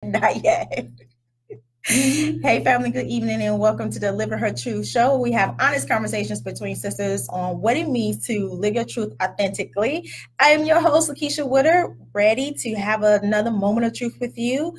Not yet. Hey family, good evening and welcome to the Living Her Truth show. We have honest conversations between sisters on what it means to live your truth authentically. I am your host, LaKitia Woodard, ready to have another moment of truth with you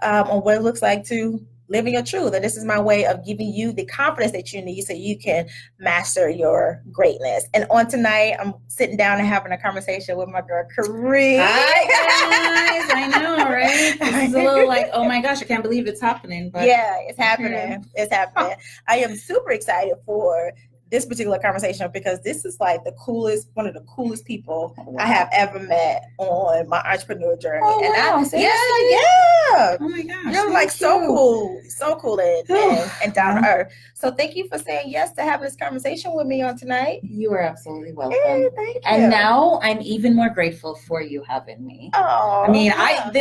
on what it looks like to living your truth. And this is my way of giving you the confidence that you need so you can master your greatness. And on tonight, I'm sitting down and having a conversation with my girl, Karee. Hi, guys. I know, right? This is a little like, oh my gosh, I can't believe it's happening. But yeah, it's happening. It's happening. I am super excited for this particular conversation because this is like one of the coolest people I have ever met on my entrepreneur journey. Oh, and wow. Yeah. Oh my gosh. You're like so cool and down to earth. So thank you for saying yes to having this conversation with me on tonight. You are absolutely welcome. Hey, thank you. And now I'm even more grateful for you having me. Oh, I mean,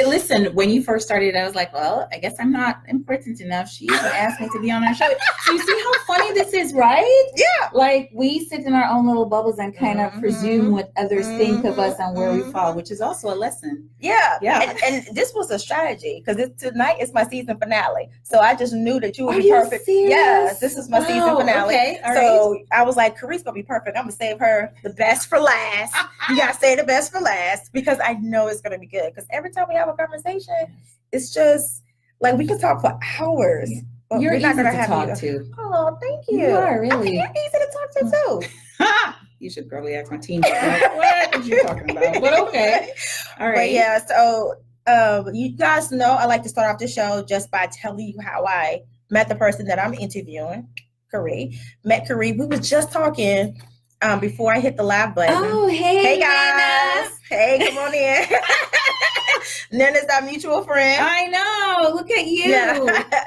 listen, when you first started, I was like, well, I guess I'm not important enough. She even asked me to be on her show. So you see how funny this is, right? Yeah. Like we sit in our own little bubbles and kind of presume what others think of us and where we fall, which is also a lesson. Yeah. Yeah. And this was a strategy because tonight is my season finale. So I just knew that you would be perfect. Serious? Yes, this is my season finale. Okay. All right. I was like, Karee's gonna be perfect. I'm gonna save her the best for last. You gotta say the best for last because I know it's gonna be good. Because every time we have a conversation, it's just like we can talk for hours. You're easy to talk to. Oh, thank you. You are really. You're easy to talk to too. You should probably ask my team. What are you talking about? But okay. All right. But yeah, so you guys know I like to start off the show just by telling you how I met the person that I'm interviewing, Karee. Met Karee. We were just talking before I hit the live button. Oh, hey guys. Nana. Hey, come on in. Nana's our mutual friend. I know. Look at you. Yeah.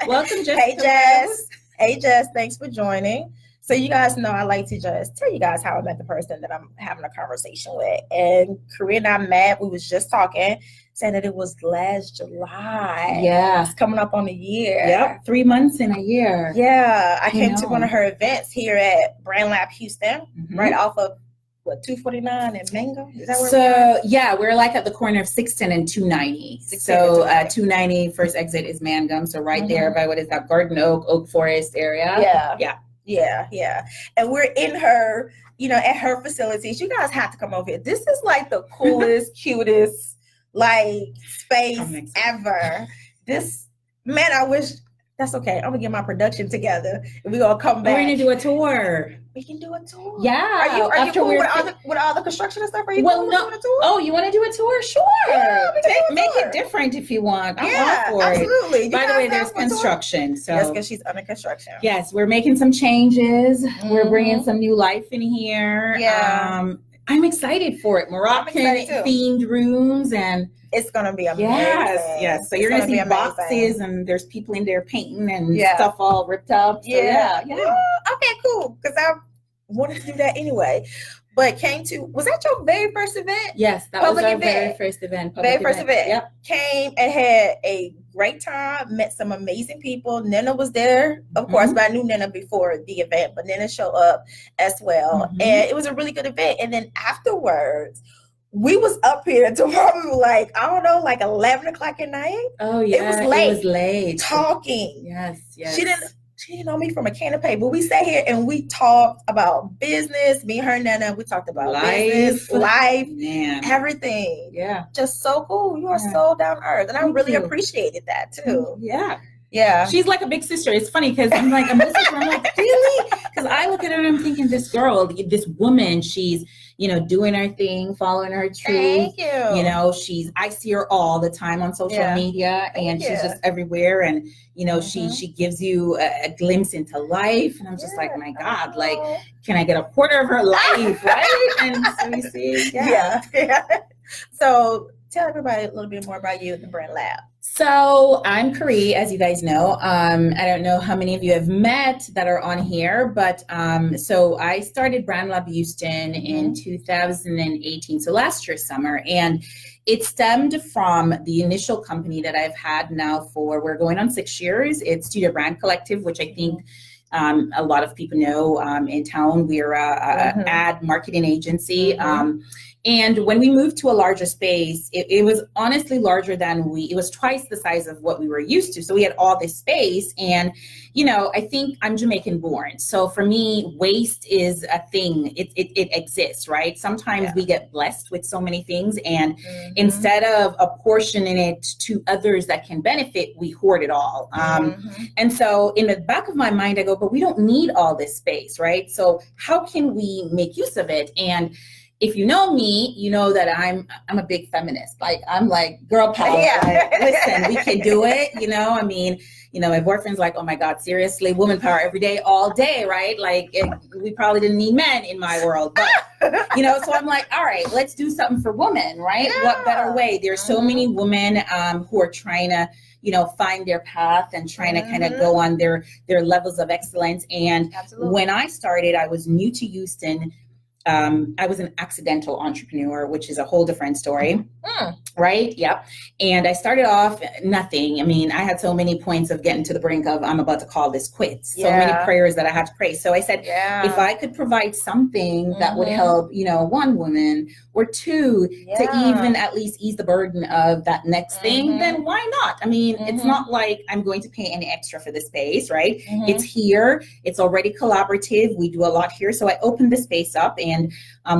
Welcome, Jess. Hey, Jess. Hey, Jess. Thanks for joining. So you guys know I like to just tell you guys how I met the person that I'm having a conversation with. And Karee and I met. We was just talking, saying that it was last July. Yeah. It's coming up on a year. Yep. 3 months in a year. Yeah. I came to one of her events here at Brand Lab Houston, right off of 249 and Mango? Is that where we are? We're like at the corner of 610 and 290. So 290 first exit is Mangum. So right there by what is that, Garden Oak Forest area. Yeah. And we're in her, at her facilities. You guys have to come over here. This is like the coolest, cutest, like space ever. Man, I wish. That's okay. I'm gonna get my production together and we're gonna come back. We're gonna do a tour. We can do a tour. Yeah. Are you cool with all the construction and stuff? Are you cool with doing a tour? Oh, you want to do a tour? Sure. Yeah, make it different if you want. I'm all for absolutely. it. By the way, there's construction. So yes, because she's under construction. Yes, we're making some changes. We're bringing some new life in here. Yeah. I'm excited for it. Moroccan themed rooms and it's gonna be amazing. Yes. So you're gonna see boxes and there's people in there painting and stuff all ripped up. So yeah. Okay, cool. Because I wanted to do that anyway. But was that your very first event? Yes, that was our very first event. Yep. Came and had a great time, met some amazing people. Nana was there, of course, but I knew Nana before the event, but Nana showed up as well. And it was a really good event. And then afterwards, we was up here to where we were like, I don't know, like 11 o'clock at night. Oh, yeah. It was late. Talking. Yes. She didn't know me from a can of paper, but we sat here and we talked about business. Me, her, Nana, we talked about business, life, everything. Yeah. Just so cool. You are so down to earth. And I really appreciated that too. Yeah. She's like a big sister. It's funny because I'm like, I'm like, really? Because I look at her and I'm thinking, this girl, this woman, she's, doing her thing, following her truth. Thank you. I see her all the time on social media and she's just everywhere. And, she gives you a glimpse into life. And I'm just like, my God, like, can I get a quarter of her life? Right. And so you see. Yeah. So tell everybody a little bit more about you at the Brand Lab. So I'm Karee, as you guys know. I don't know how many of you have met that are on here, but so I started Brand Lab Houston in 2018, so last year summer, and it stemmed from the initial company that I've had now we're going on 6 years. It's Studio Brand Collective, which I think a lot of people know in town. We're a ad marketing agency. And when we moved to a larger space, it was honestly larger than it was twice the size of what we were used to. So we had all this space. And, I think I'm Jamaican born. So for me, waste is a thing. It exists, right? Sometimes we get blessed with so many things. And instead of apportioning it to others that can benefit, we hoard it all. And so in the back of my mind, I go, but we don't need all this space, right? So how can we make use of it? And if you know me, you know that I'm a big feminist. Like, I'm like, girl power. Like, listen, we can do it. My boyfriend's like, oh my God, seriously, woman power every day, all day, right? Like, we probably didn't need men in my world, but so I'm like, all right, let's do something for women, right? Yeah. What better way? There's so many women who are trying to, find their path and trying to kind of go on their levels of excellence. And when I started, I was new to Houston. I was an accidental entrepreneur, which is a whole different story, right? Yep. And I started off nothing. I mean, I had so many points of getting to the brink of, I'm about to call this quits. So many prayers that I had to pray. So I said, if I could provide something that would help, one woman or two to even at least ease the burden of that next thing, then why not? I mean, it's not like I'm going to pay any extra for the space, right? It's here. It's already collaborative. We do a lot here. So I opened the space up and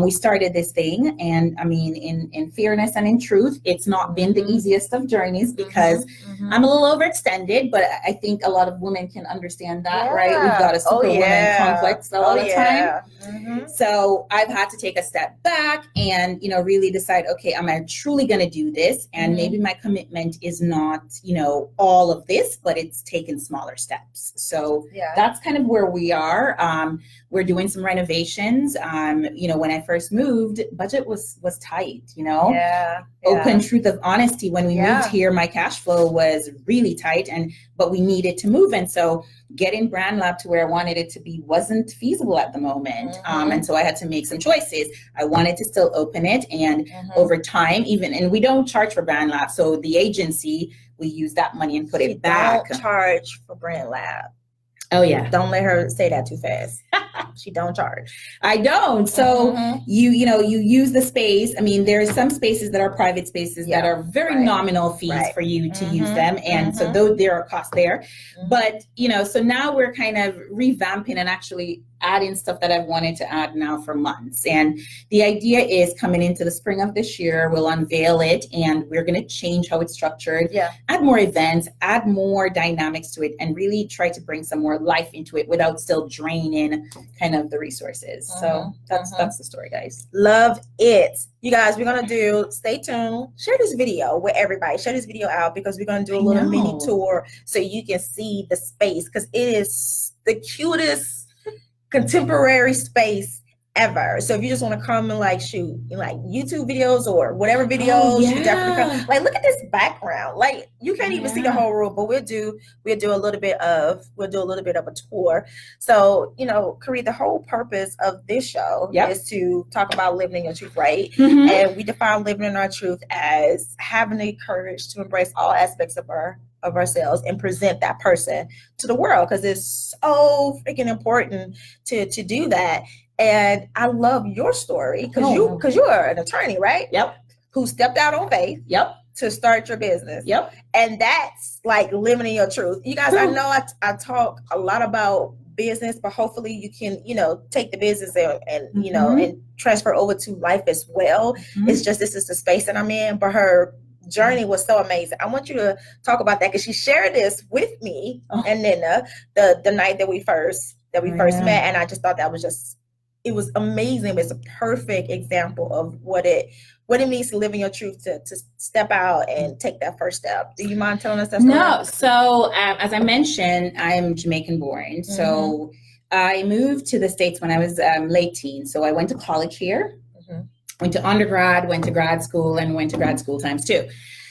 we started this thing. And I mean, in fairness and in truth, it's not been the easiest of journeys because I'm a little overextended, but I think a lot of women can understand that, right? We've got a superwoman complex a lot of time. So I've had to take a step back and, really decide, okay, am I truly going to do this? And maybe my commitment is not, all of this, but it's taken smaller steps. So that's kind of where we are. We're doing some renovations. When I first moved, budget was tight, Open truth of honesty. When we moved here, my cash flow was really tight, but we needed to move. And so getting Brand Lab to where I wanted it to be wasn't feasible at the moment. And so I had to make some choices. I wanted to still open it. And over time, and we don't charge for Brand Lab. So the agency, we use that money and put it back. Don't charge for Brand Lab. Oh yeah. Don't let her say that too fast. She don't charge. I don't. So you use the space. I mean, there's some spaces that are private spaces that are very nominal fees for you to use them. And so though there are costs there, but so now we're kind of revamping and actually adding stuff that I've wanted to add now for months. And the idea is coming into the spring of this year, we'll unveil it and we're going to change how it's structured, add more events, add more dynamics to it, and really try to bring some more life into it without still draining kind of the resources. So that's the story, guys. Love it. You guys, we're going to stay tuned, share this video with everybody, share this video out because we're going to do a little mini tour so you can see the space because it is the cutest contemporary space ever. So if you just want to come and shoot YouTube videos or whatever videos, you definitely come. Look at this background. You can't even see the whole room, but we'll do a little bit of a tour. So, Karee, the whole purpose of this show is to talk about living in your truth, right? And we define living in our truth as having the courage to embrace all aspects of ourselves and present that person to the world because it's so freaking important to do that. And I love your story because you're an attorney, right? Yep. Who stepped out on faith. Yep. To start your business. Yep. And that's living in your truth. You guys, I know I talk a lot about business, but hopefully you can, take the business and and transfer over to life as well. It's just, this is the space that I'm in, but her journey was so amazing. I want you to talk about that because she shared this with me and then the night that we first met, and I just thought that was it was amazing. It's a perfect example of what it means to live in your truth, to step out and take that first step. Do you mind telling us that story? No. So as I mentioned, I'm Jamaican born. So I moved to the States when I was late teen. So I went to college here. Went to undergrad, went to grad school, and went to grad school times two.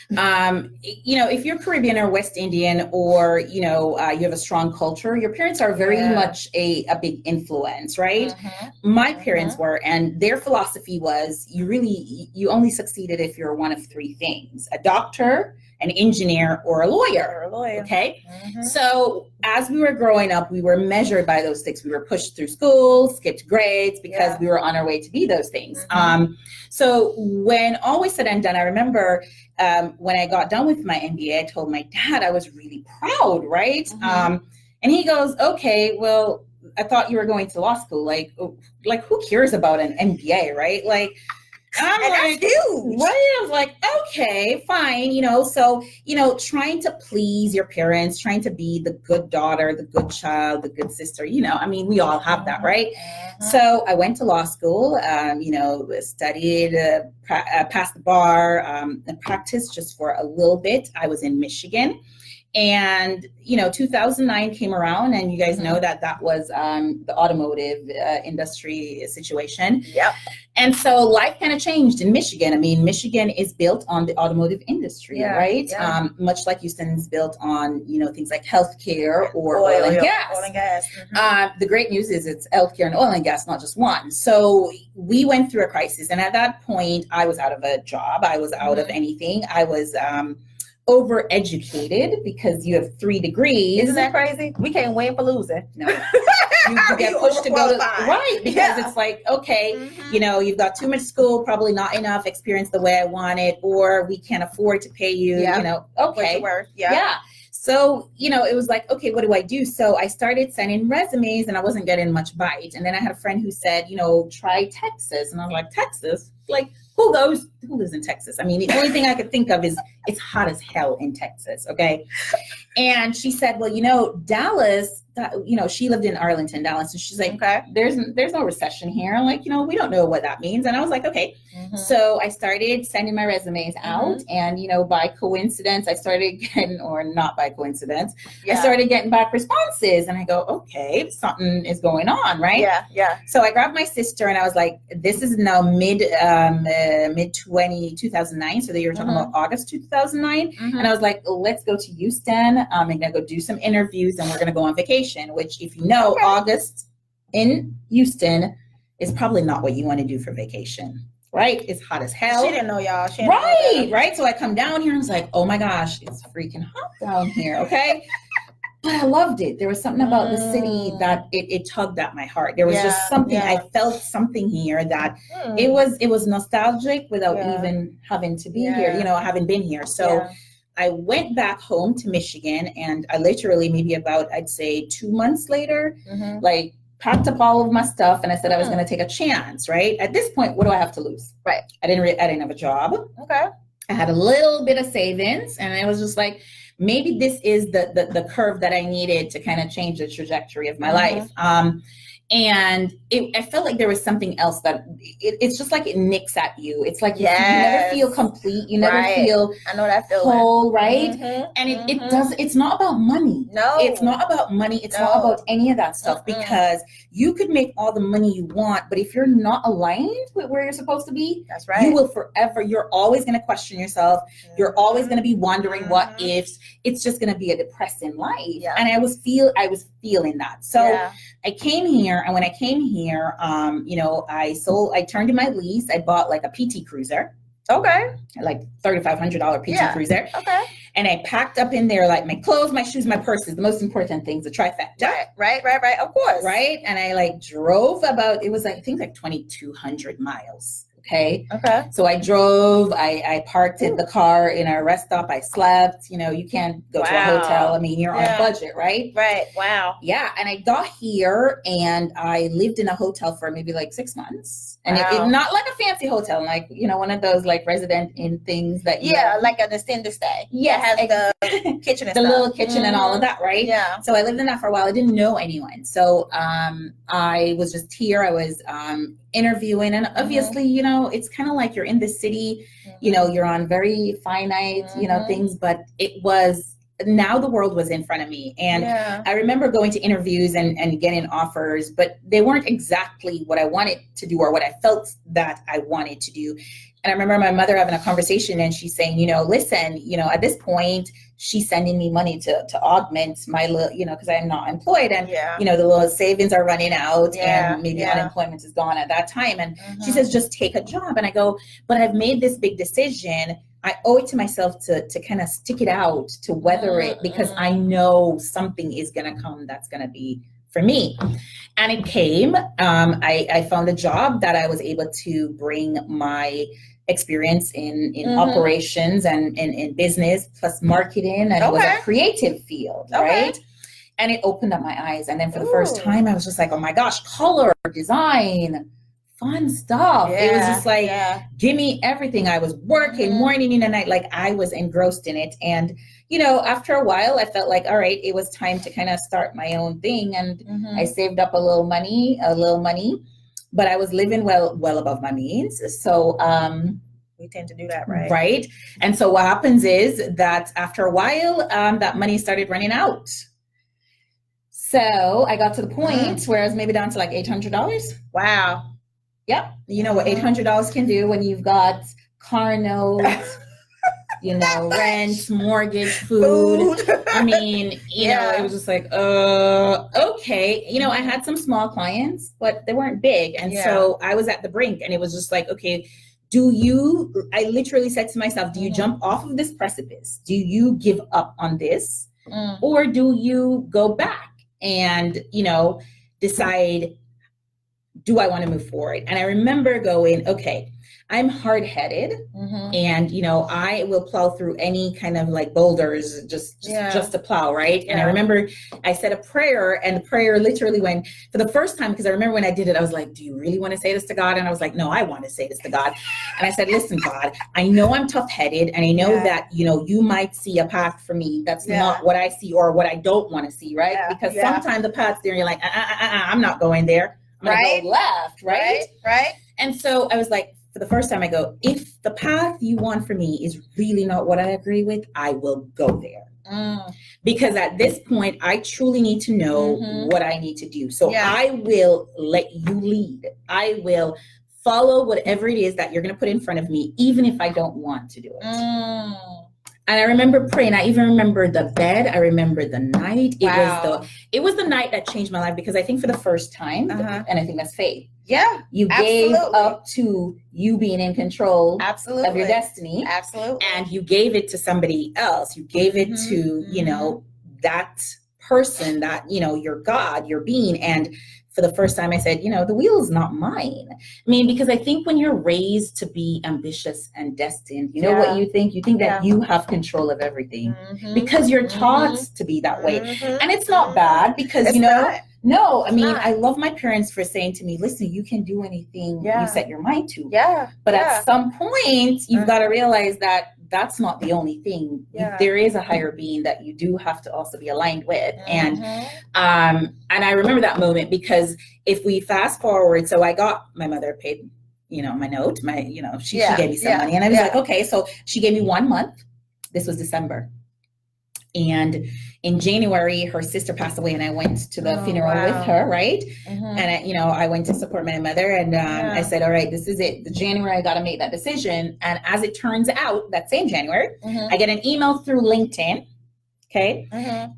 If you're Caribbean or West Indian or, you have a strong culture, your parents are very much a big influence, right? My parents were, and their philosophy was you only succeeded if you're one of three things: a doctor, an engineer or a lawyer. Okay. So as we were growing up, we were measured by those things. We were pushed through school, skipped grades because we were on our way to be those things. So when all was said and done, I remember when I got done with my MBA, I told my dad I was really proud, right? And he goes, okay, well, I thought you were going to law school. Like who cares about an MBA, right? Like, I'm like, huge. Right? I was like, okay, fine. So, trying to please your parents, trying to be the good daughter, the good child, the good sister, we all have that, right? So I went to law school, studied, passed the bar, and practiced just for a little bit. I was in Michigan. And, 2009 came around, and you guys know that was the automotive industry situation. Yep. And so life kind of changed in Michigan. I mean, Michigan is built on the automotive industry, right? Yeah. Much like Houston's built on, things like healthcare or oil and gas. Oil and gas. The great news is it's healthcare and oil and gas, not just one. So we went through a crisis. And at that point, I was out of a job. I was out of anything. I was overeducated because you have 3 degrees. Isn't that crazy? We can't win for losing. No. You get pushed to go to, right, because it's like, okay, you've got too much school, probably not enough experience the way I want it, or we can't afford to pay you, okay. Yeah. So, it was like, okay, what do I do? So I started sending resumes and I wasn't getting much bite. And then I had a friend who said, try Texas. And I was like, Texas? Like, who lives in Texas? I mean, the only thing I could think of is it's hot as hell in Texas. Okay. And she said, well, Dallas, she lived in Arlington, Dallas. And she's like, okay, there's no recession here. I'm like, we don't know what that means. And I was like, okay. So I started sending my resumes out and, by coincidence, I started getting, or not by coincidence, I started getting back responses and I go, okay, something is going on. Right. Yeah. So I grabbed my sister and I was like, this is now mid 2009. So you were talking about August 2009. And I was like, let's go to Houston. I'm going to go do some interviews and we're going to go on vacation, which if you know, August in Houston is probably not what you want to do for vacation. Right? It's hot as hell. She didn't know, y'all. Right. So I come down here and it's like, oh my gosh, it's freaking hot down here. Okay. But I loved it. There was something about the city that it tugged at my heart. There was just something, I felt something here that it was nostalgic without even having to be here, having been here. So I went back home to Michigan and I literally maybe about, I'd say 2 months later, like packed up all of my stuff and I said I was going to take a chance, right? At this point, what do I have to lose? Right. I didn't have a job. Okay. I had a little bit of savings and I was just like, maybe this is the curve that I needed to kind of change the trajectory of my life. And I felt like there was something else that it's just like it nicks at you. It's like you never feel complete. You never feel I know that feeling. Whole, right? And it does. It's not about money. No, it's not about money. It's not about any of that stuff because you could make all the money you want, but if you're not aligned with where you're supposed to be, that's right. You will forever. You're always going to question yourself. You're always going to be wondering what ifs. It's just going to be a depressing life. And I was feeling that. So I came here. And when I came here, I turned in my lease. I bought like a PT Cruiser. Okay. Like $3,500 PT Cruiser. Okay. And I packed up in there like my clothes, my shoes, my purses, the most important things, the trifecta. Right. Of course. Right. And I like drove about, it was like, I think like 2,200 miles. Okay. So I drove, I parked in the car in a rest stop. I slept, you can't go to a hotel. I mean, you're on a budget, right? Right. Wow. Yeah. And I got here and I lived in a hotel for maybe like 6 months. And it not like a fancy hotel, like, one of those like resident in things that like an extended stay. Yeah. Has the kitchen and the little kitchen and all of that, right? Yeah. So I lived in that for a while. I didn't know anyone. So I was just here. I was interviewing and obviously, it's kind of like you're in the city, you're on very finite, things, but it was, now the world was in front of me. And I remember going to interviews and getting offers, but they weren't exactly what I wanted to do or what I felt that I wanted to do. And I remember my mother having a conversation and she's saying, listen, at this point, she's sending me money to augment my little, because I'm not employed and, the little savings are running out and maybe unemployment is gone at that time. And she says, just take a job. And I go, but I've made this big decision. I owe it to myself to kind of stick it out, to weather it, because I know something is going to come that's going to be for me. And it came. I found a job that I was able to bring my experience in operations and in business plus marketing, and it was a creative field, right? And it opened up my eyes. And then for the first time, I was just like, oh my gosh, color, design, fun stuff. It was just like, give me everything. I was working morning and night, like I was engrossed in it. And, you know, after a while, I felt like, all right, it was time to kind of start my own thing. And I saved up a little money, but I was living well above my means. So we tend to do that, right? Right. And so what happens is that after a while, that money started running out. So I got to the point where I was maybe down to like $800. Wow. Yep. You know what $800 can do when you've got car notes, you know, rent, mortgage, food. I mean, you know, it was just like, okay. You know, I had some small clients, but they weren't big. And so I was at the brink, and it was just like, okay, I literally said to myself, do you jump off of this precipice? Do you give up on this? Or do you go back and, you know, decide, do I want to move forward? And I remember going, okay, I'm hard-headed, and, you know, I will plow through any kind of like boulders just to plow, right? And I remember I said a prayer, and the prayer literally went, for the first time, because I remember when I did it, I was like, do you really want to say this to God? And I was like, no, I want to say this to God. And I said, listen, God, I know I'm tough-headed, and I know that, you know, you might see a path for me that's not what I see or what I don't want to see, right? Because sometimes the path's there, and you're like, I'm not going there. I'm going to go left, right? And so I was like, for the first time, I go, if the path you want for me is really not what I agree with, I will go there. Because at this point, I truly need to know what I need to do. So I will let you lead. I will follow whatever it is that you're going to put in front of me, even if I don't want to do it. And I remember praying. I even remember the bed. I remember the night. It was the night that changed my life, because I think for the first time, and I think that's faith. Yeah, you gave up to you being in control of your destiny. Absolutely. And you gave it to somebody else. You gave it to, you know, that person, that, you know, your God, your being. And for the first time I said, you know, the wheel is not mine. I mean, because I think when you're raised to be ambitious and destined, you know what you think? You think that you have control of everything because you're taught to be that way. And it's not bad, because, you know, no, I mean, I love my parents for saying to me, listen, you can do anything you set your mind to. But at some point, you've got to realize that that's not the only thing. There is a higher being that you do have to also be aligned with. And I remember that moment, because if we fast forward, so I got, my mother paid, you know, my note, she gave me some money, and I was like, okay, so she gave me 1 month. This was December. And in January, her sister passed away, and I went to the funeral with her, right? And I went to support my mother, and I said, all right, this is it. The January, I got to make that decision. And as it turns out, that same January, I get an email through LinkedIn. Okay.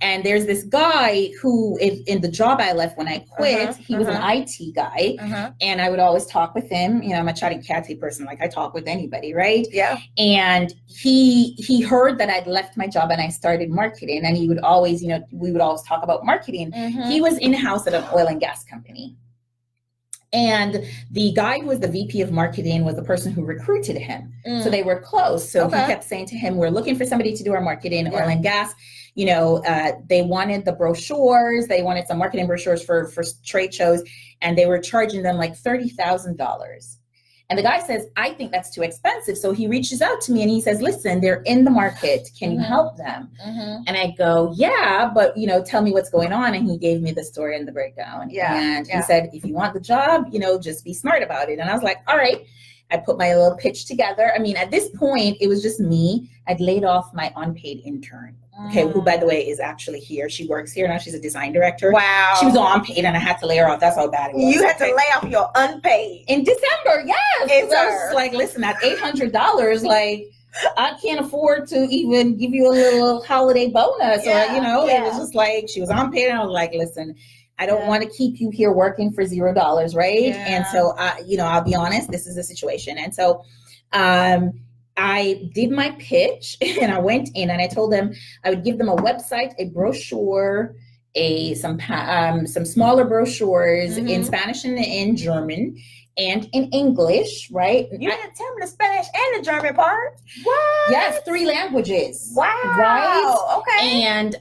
And there's this guy who, in the job I left when I quit, he was an IT guy. And I would always talk with him. You know, I'm a chatty Cathy person. Like, I talk with anybody, right? And he heard that I'd left my job and I started marketing. And he would always, we would always talk about marketing. He was in-house at an oil and gas company. And the guy who was the VP of marketing was the person who recruited him. So they were close. So he kept saying to him, we're looking for somebody to do our marketing, oil and gas. You know, they wanted the brochures. They wanted some marketing brochures for trade shows. And they were charging them like $30,000. And the guy says, I think that's too expensive. So he reaches out to me and he says, listen, they're in the market. Can you help them? And I go, yeah, but, tell me what's going on. And he gave me the story and the breakdown. And he said, if you want the job, just be smart about it. And I was like, all right. I put my little pitch together. I mean, at this point, it was just me. I'd laid off my unpaid intern. Okay, who, by the way, is actually here. She works here now. She's a design director. Wow. She was on paid, and I had to lay her off. That's how bad it was. You had to lay off your unpaid. In December, yes. I was just like, listen, at $800, like, I can't afford to even give you a little holiday bonus. Or, it was just like, she was on paid, and I was like, listen, I don't want to keep you here working for $0, right? And so, I'll be honest, this is the situation. And so, I did my pitch and I went in and I told them I would give them a website, a brochure, some smaller brochures in Spanish and in German and in English, right? You didn't tell me the Spanish and the German part. What? Yes, 3 languages. Wow. Right? Okay. And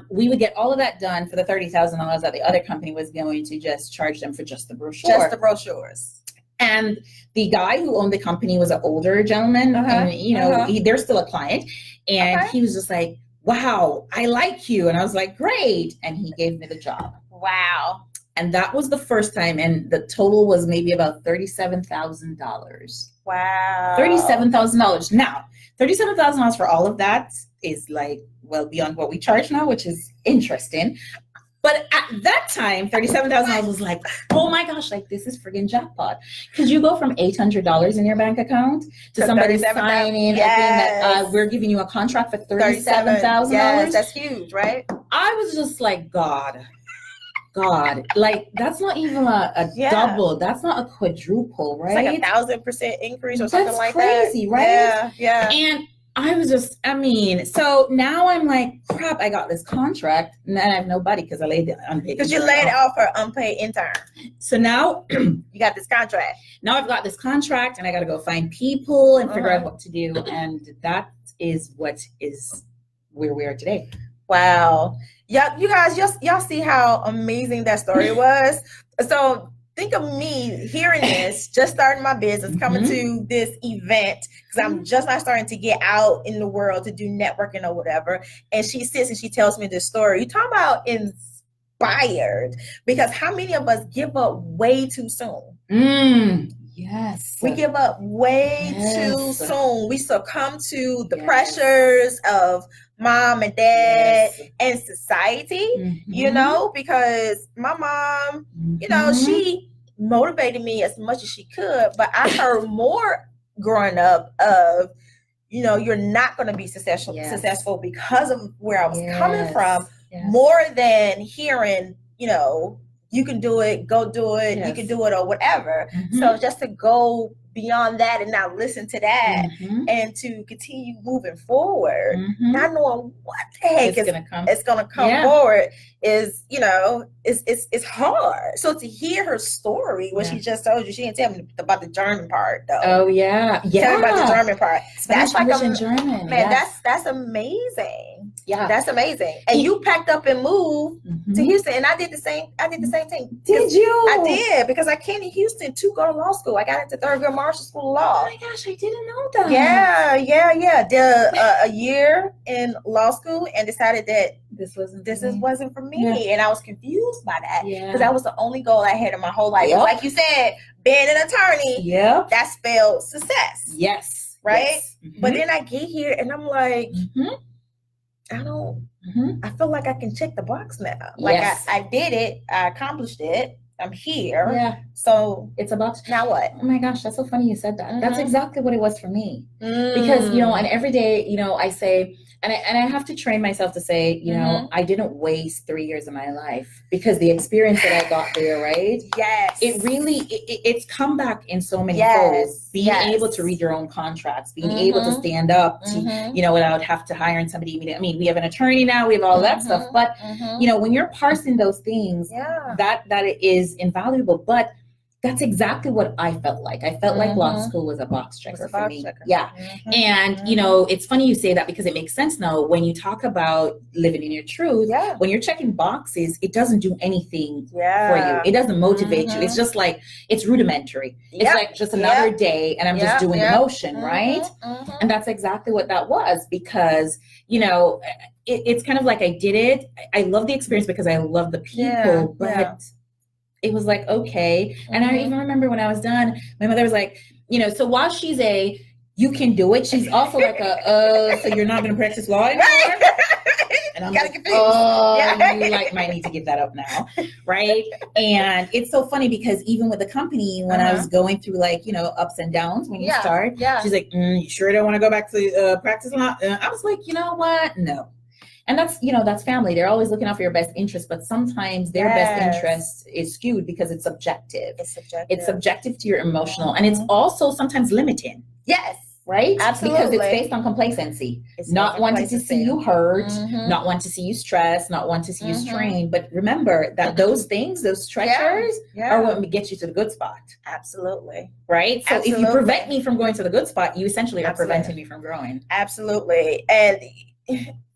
we would get all of that done for the $30,000 that the other company was going to just charge them for just the brochure. Just the brochures. And the guy who owned the company was an older gentleman, and they're still a client. And he was just like, wow, I like you. And I was like, great. And he gave me the job. Wow. And that was the first time. And the total was maybe about $37,000. Wow. $37,000. Now, $37,000 for all of that is like well beyond what we charge now, which is interesting. But at that time, $37,000 was like, oh my gosh, like this is friggin' jackpot. Because you go from $800 in your bank account to somebody signing and that we're giving you a contract for $37,000. Yes, that's huge, right? I was just like, God, like that's not even a double. That's not a quadruple, right? It's like 1,000% increase or something like that. That's crazy, right? Yeah, yeah. And I was just, so now I'm like, crap, I got this contract and then I have nobody because I laid the unpaid. Because you laid off for unpaid intern. So now you got this contract. Now I've got this contract and I got to go find people and figure out what to do. And that is what is where we are today. Wow. Yeah, you guys, y'all see how amazing that story was. So think of me hearing this, just starting my business, coming to this event, because I'm just not starting to get out in the world to do networking or whatever. And she sits and she tells me this story. You talk about inspired, because how many of us give up way too soon? Yes. We give up way too soon. We succumb to the pressures of mom and dad and society, you know, because my mom, you know, she motivated me as much as she could, but I heard more growing up of, you know, you're not going to be successful because of where I was coming from, more than hearing, you know, you can do it, go do it, you can do it or whatever. So just to go beyond that and not listen to that and to continue moving forward, not knowing what the heck it's gonna come forward is, you know, it's hard. So to hear her story, what she just told you, she didn't tell me about the German part though. Oh yeah. Tell me about the German part. That's like German. Man, that's amazing. Yeah. That's amazing. And you packed up and moved to Houston, and I did the same thing. Did you? I did, because I came to Houston to go to law school. I got into Thurgood Marshall School of Law. Oh my gosh, I didn't know that. Yeah. Did a year in law school and decided that this wasn't for me, and I was confused by that because that was the only goal I had in my whole life. Like you said, being an attorney, that spelled success. Yes. Right. Yes. But then I get here and I'm like, I don't. I feel like I can check the box now. Like I did it. I accomplished it. I'm here. Yeah. So it's about now what? Oh my gosh, that's so funny you said that. That's exactly what it was for me. Because, you know, and every day, you know, I say, and I have to train myself to say, you know, I didn't waste 3 years of my life, because the experience that I got there, right? Yes. It really, it's come back in so many folds. Being able to read your own contracts, being able to stand up to, you know, without have to hire somebody. I mean, we have an attorney now, we have all that stuff, but you know, when you're parsing those things, that it is invaluable. But that's exactly what I felt like. I felt like law school was a box checker for me. Yeah. And, you know, it's funny you say that, because it makes sense now when you talk about living in your truth. When you're checking boxes, it doesn't do anything for you. It doesn't motivate you. It's just like, it's rudimentary. It's like just another day and I'm just doing the motion, right? And that's exactly what that was, because, you know, it's kind of like I did it. I love the experience because I love the people, but it was like, okay. And I even remember when I was done, my mother was like, you know, so while she's you can do it, she's also like so you're not going to practice law anymore? And I'm like, you like might need to give that up now, right? And it's so funny because even with the company, when I was going through like, you know, ups and downs when you start, she's like, you sure don't want to go back to practice law? I was like, you know what? No. And that's, you know, that's family. They're always looking out for your best interest, but sometimes their best interest is skewed because it's subjective. It's subjective to your emotional, and it's also sometimes limiting. right? Absolutely. Because it's based on complacency. It's Not wanting to see you hurt, Mhm. not want to see you stressed, not want to see you Mhm. strained. But remember that those things, those stressors are what get you to the good spot. Absolutely. Right? So if you Absolutely. prevent me from going to the good spot, you essentially are Absolutely. preventing me from growing. Absolutely. And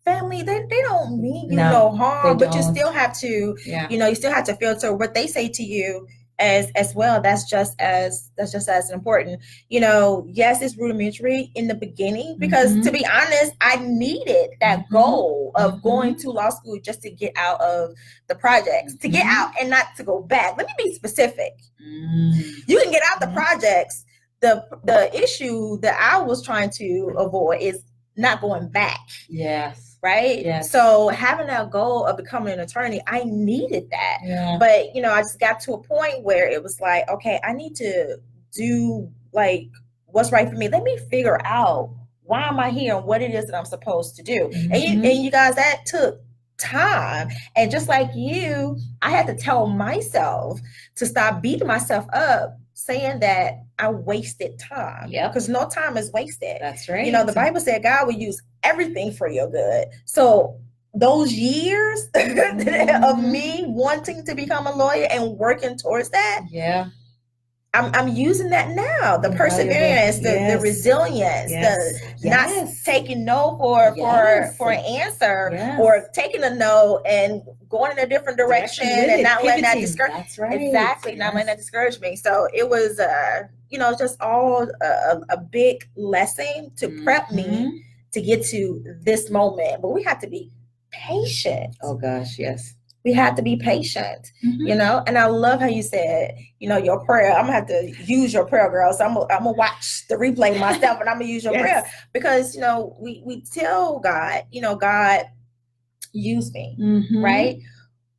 family, they don't mean you No, no harm, they but you don't. still have to, Yeah. you still have to filter what they say to you as well. That's just as important. Yes, it's rudimentary in the beginning because Mhm. to be honest, I needed that goal of going to law school just to get out of the projects, to get out and not to go back. Let me be specific. You can get out the projects. The issue that I was trying to avoid is not going back. Yes. Right? Yes. So having that goal of becoming an attorney, I needed that. Yeah. But, I just got to a point where it was like, okay, I need to do like what's right for me. Let me figure out why am I here and what it is that I'm supposed to do. And you guys, that took time. And just like you, I had to tell myself to stop beating myself up saying that I wasted time. Yeah. Because no time is wasted. That's right. The Bible said God will use everything for your good. So those years of me wanting to become a lawyer and working towards that, I'm using that now. The perseverance, the resilience, the not taking no for an answer or taking a no and going in a different direction and not letting that discourage. That's right. Exactly, not letting that discourage me. So it was, just all a big lesson to prep me to get to this moment. But we have to be patient. Oh gosh, yes. We have to be patient, and I love how you said, your prayer. I'm gonna have to use your prayer, girl. So I'm gonna watch the replay myself, and I'm gonna use your prayer because we tell God, God, use me, right?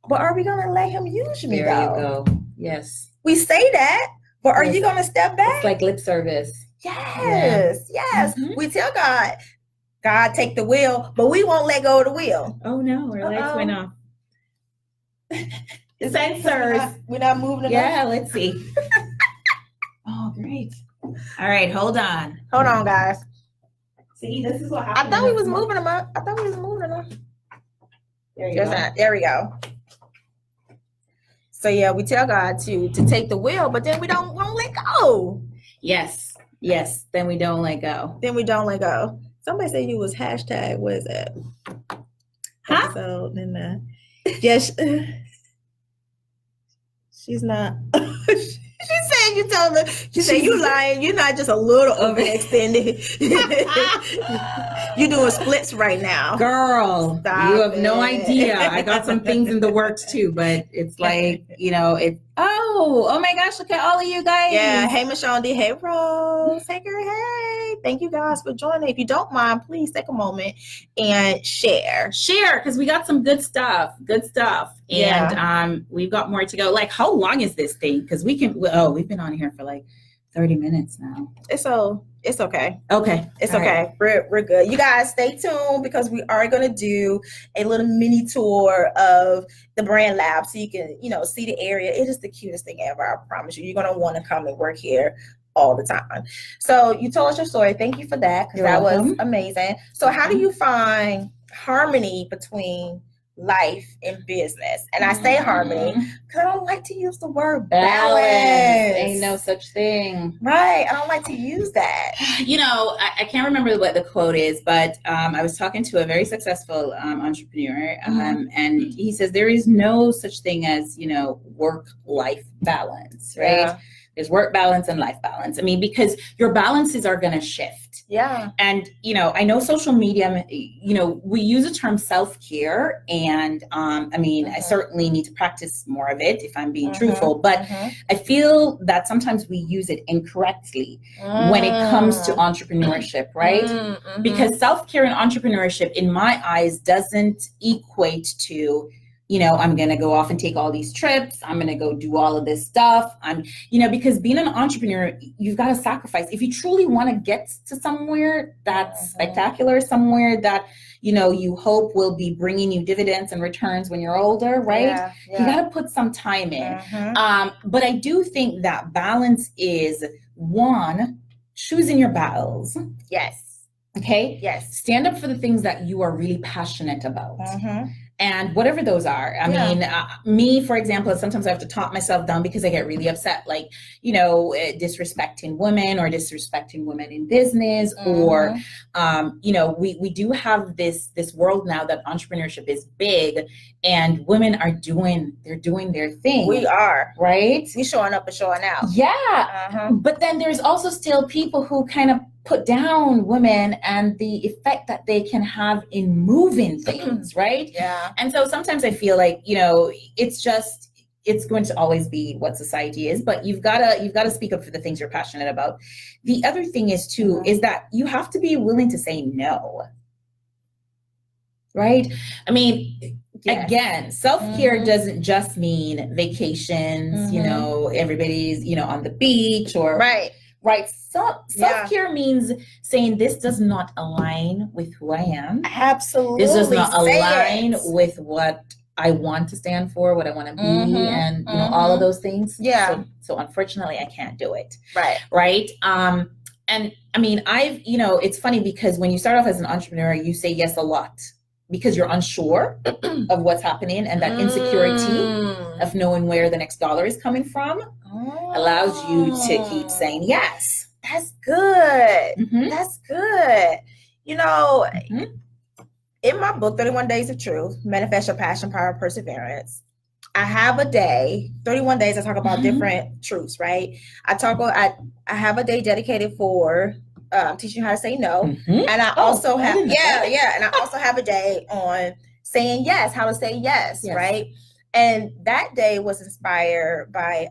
But are we gonna let Him use me? There you go. Yes. We say that, but are you gonna step back? It's like lip service. Yes, yes. We tell God, take the wheel, but we won't let go of the wheel. Oh no, our lights went off. Sensors. We're not moving enough. Yeah, let's see. Oh, great. All right, hold on. Hold on, guys. See, this is what happened. I thought we was moving them up. There you go. There we go. So yeah, we tell God to take the wheel, but then we won't let go. Yes. Then we don't let go. Somebody said you was hashtag. What is that? Huh? So then, yes. She's not. She said you told her. She said you lying. You're not just a little overextended. You're doing splits right now, girl. Stop you have no idea. I got some things in the works too, but it's like it's. Oh my gosh! Look at all of you guys. Yeah. Hey, Michelle D. Hey, Rose. Hey, girl. Hey. Thank you guys for joining. If you don't mind, please take a moment and share because we got some good stuff. And we've got more to go. Like, how long is this thing? Because we've been on here for like 30 minutes now. It's okay. Okay. It's okay. Right. We're good. You guys stay tuned because we are going to do a little mini tour of the brand lab so you can, see the area. It is the cutest thing ever. I promise you. You're going to want to come and work here all the time. So you told us your story. Thank you for that because that was amazing. So how do you find harmony between life and business? And I say harmony because I don't like to use the word balance. Ain't no such thing. Right. I don't like to use that. I can't remember what the quote is, but I was talking to a very successful entrepreneur and he says there is no such thing as, work-life balance, right? Yeah. There's work balance and life balance. I mean, because your balances are going to shift. Yeah. And, I know social media, we use the term self-care and, I certainly need to practice more of it if I'm being truthful, but I feel that sometimes we use it incorrectly when it comes to entrepreneurship, right? Because self-care and entrepreneurship in my eyes doesn't equate to I'm going to go off and take all these trips. I'm going to go do all of this stuff. Because being an entrepreneur, you've got to sacrifice. If you truly want to get to somewhere that's spectacular, somewhere that, you hope will be bringing you dividends and returns when you're older, right? Yeah. You got to put some time in. But I do think that balance is one, choosing your battles. Yes. Okay? Yes. Stand up for the things that you are really passionate about. Mm-hmm. And whatever those are. I mean, me, for example, sometimes I have to talk myself down because I get really upset, like, disrespecting women or disrespecting women in business, or, we do have this world now that entrepreneurship is big and women are doing their thing. We are. Right? We showing up and showing out. Yeah. But then there's also still people who kind of put down women and the effect that they can have in moving things, right? Yeah. And so sometimes I feel like, it's going to always be what society is, but you've got to speak up for the things you're passionate about. The other thing is too, is that you have to be willing to say no. Right? I mean, again, self-care doesn't just mean vacations, everybody's, on the beach or right. Self-care means saying this does not align with who I am. Absolutely. This does not align with what I want to stand for, what I want to be, and all of those things. Yeah. So unfortunately, I can't do it. Right. Right. And I mean, it's funny because when you start off as an entrepreneur, you say yes a lot because you're unsure of what's happening, and that insecurity of knowing where the next dollar is coming from allows you to keep saying yes. That's good. That's good. In my book, 31 Days of Truth, Manifest Your Passion, Power, Perseverance, I have a day, 31 days, I talk about different truths, right? I have a day dedicated for teaching you how to say no. And I also have, and I also have a day on saying yes, how to say yes. Right? And that day was inspired by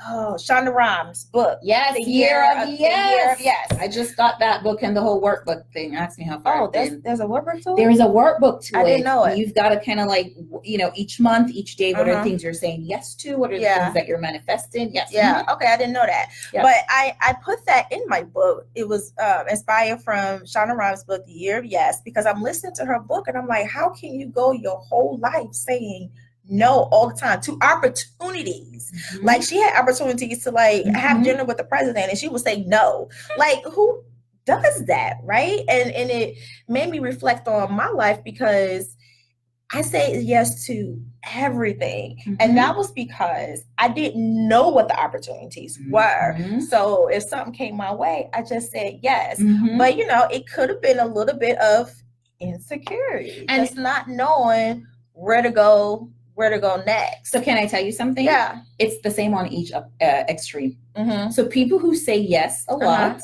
Shonda Rhimes' book. Yes, The Year of Yes. I just got that book and the whole workbook thing. Ask me how far. There's a workbook to it? There is a workbook to it. I didn't know it. You've got to kind of like, each month, each day, what are the things you're saying yes to? What are the things that you're manifesting? Yes. Yeah. Okay. I didn't know that. Yeah. But I put that in my book. It was inspired from Shonda Rhimes' book, The Year of Yes, because I'm listening to her book and I'm like, how can you go your whole life saying no all the time to opportunities? Like she had opportunities to have dinner with the president and she would say no. Like who does that, right? And it made me reflect on my life because I say yes to everything. And that was because I didn't know what the opportunities were. So if something came my way, I just said yes. But it could have been a little bit of insecurity, and just not knowing where to go next. So can I tell you something? Yeah. It's the same on each extreme. So people who say yes a lot